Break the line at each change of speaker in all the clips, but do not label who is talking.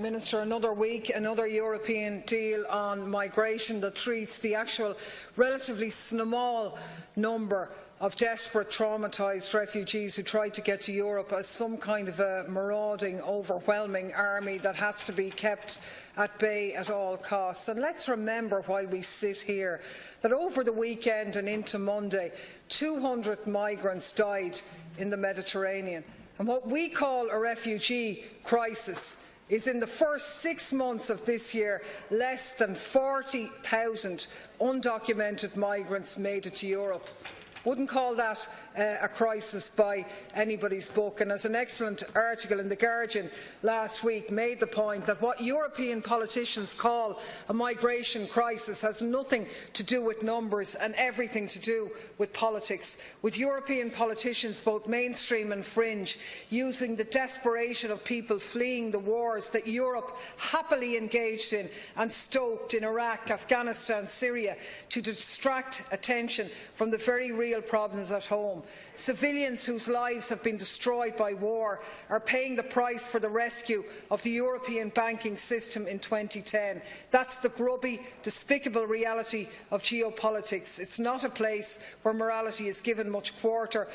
Minister, another week, another European deal on migration that treats the actual relatively small number of desperate, traumatised refugees who tried to get to Europe as some kind of a marauding, overwhelming army that has to be kept at bay at all costs. And let's remember while we sit here that over the weekend and into Monday, 200 migrants died in the Mediterranean. And what we call a refugee crisis is in the first 6 months of this year, less than 40,000 undocumented migrants made it to Europe. Wouldn't call that a crisis by anybody's book. And as an excellent article in The Guardian last week made the point that what European politicians call a migration crisis has nothing to do with numbers and everything to do with politics, with European politicians, both mainstream and fringe, using the desperation of people fleeing the wars that Europe happily engaged in and stoked in Iraq, Afghanistan, Syria, to distract attention from the very real problems at home. Civilians whose lives have been destroyed by war are paying the price for the rescue of the European banking system in 2010. That's the grubby, despicable reality of geopolitics. It's not a place where morality is given much quarter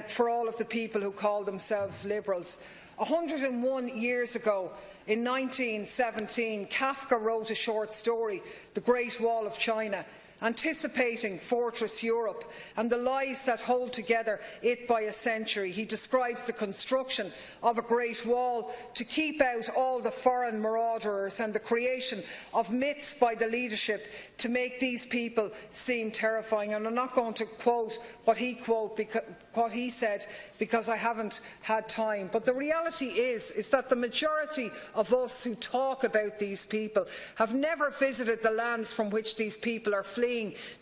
for all of the people who call themselves liberals. 101 years ago, in 1917, Kafka wrote a short story, The Great Wall of China, anticipating Fortress Europe and the lies that hold together it by a century. He describes the construction of a great wall to keep out all the foreign marauders and the creation of myths by the leadership to make these people seem terrifying. And I'm not going to quote what he said because I haven't had time. But the reality is that the majority of us who talk about these people have never visited the lands from which these people are fleeing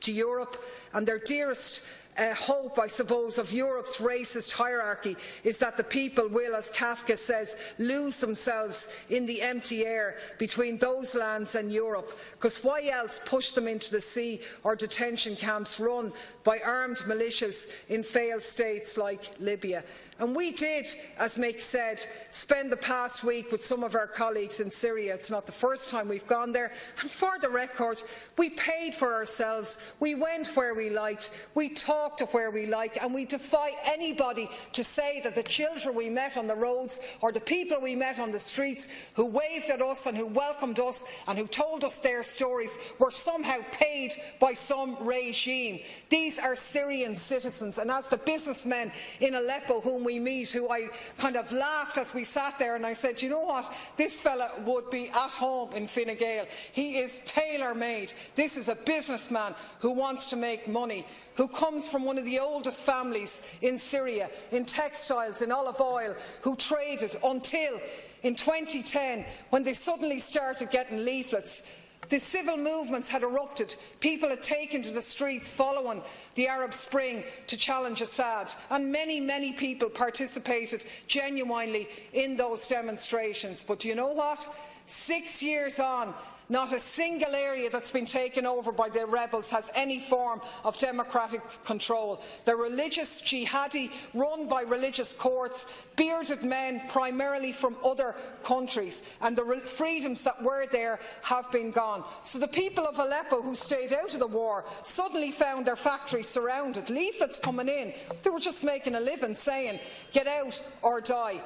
to Europe, and their dearest hope, I suppose, of Europe's racist hierarchy is that the people will, as Kafka says, lose themselves in the empty air between those lands and Europe, because why else push them into the sea or detention camps run by armed militias in failed states like Libya? And we did, as Mick said, spend the past week with some of our colleagues in Syria. It's not the first time we've gone there. And for the record, we paid for ourselves. We went where we liked. We talked to where we like. And we defy anybody to say that the children we met on the roads or the people we met on the streets who waved at us and who welcomed us and who told us their stories were somehow paid by some regime. These are Syrian citizens. And as the businessmen in Aleppo whom we meet, who I kind of laughed as we sat there, and I said, you know what, this fella would be at home in Fine Gael. He is tailor-made. This is a businessman who wants to make money, who comes from one of the oldest families in Syria, in textiles, in olive oil, who traded until in 2010, when they suddenly started getting leaflets. The civil movements had erupted. People had taken to the streets following the Arab Spring to challenge Assad, and many, many people participated genuinely in those demonstrations. But do you know what? 6 years on, not a single area that's been taken over by the rebels has any form of democratic control. They're religious jihadi, run by religious courts, bearded men primarily from other countries, and the freedoms that were there have been gone. So the people of Aleppo who stayed out of the war suddenly found their factories surrounded, leaflets coming in. They were just making a living saying, get out or die.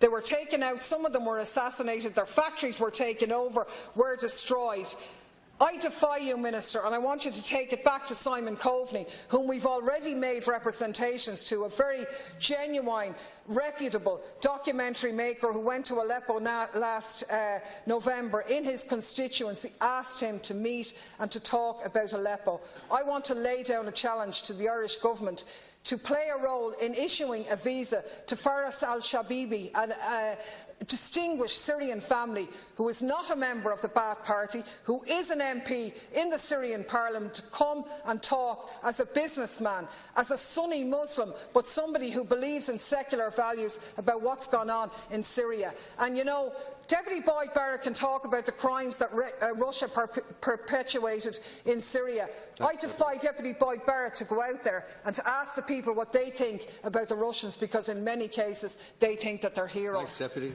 They were taken out, some of them were assassinated, their factories were taken over, were destroyed. I defy you, Minister, and I want you to take it back to Simon Coveney, whom we've already made representations to, a very genuine, reputable documentary maker who went to Aleppo last November in his constituency, asked him to meet and to talk about Aleppo. I want to lay down a challenge to the Irish Government to play a role in issuing a visa to Faris al-Shabibi, a distinguished Syrian family who is not a member of the Ba'ath Party, who is an MP in the Syrian Parliament, to come and talk as a businessman, as a Sunni Muslim, but somebody who believes in secular values about what's gone on in Syria. And you know, Deputy Boyd Barrett can talk about the crimes that Russia perpetuated in Syria. I defy Deputy Boyd Barrett to go out there and to ask the people what they think about the Russians, because in many cases they think that they're heroes.
Thanks, Deputy.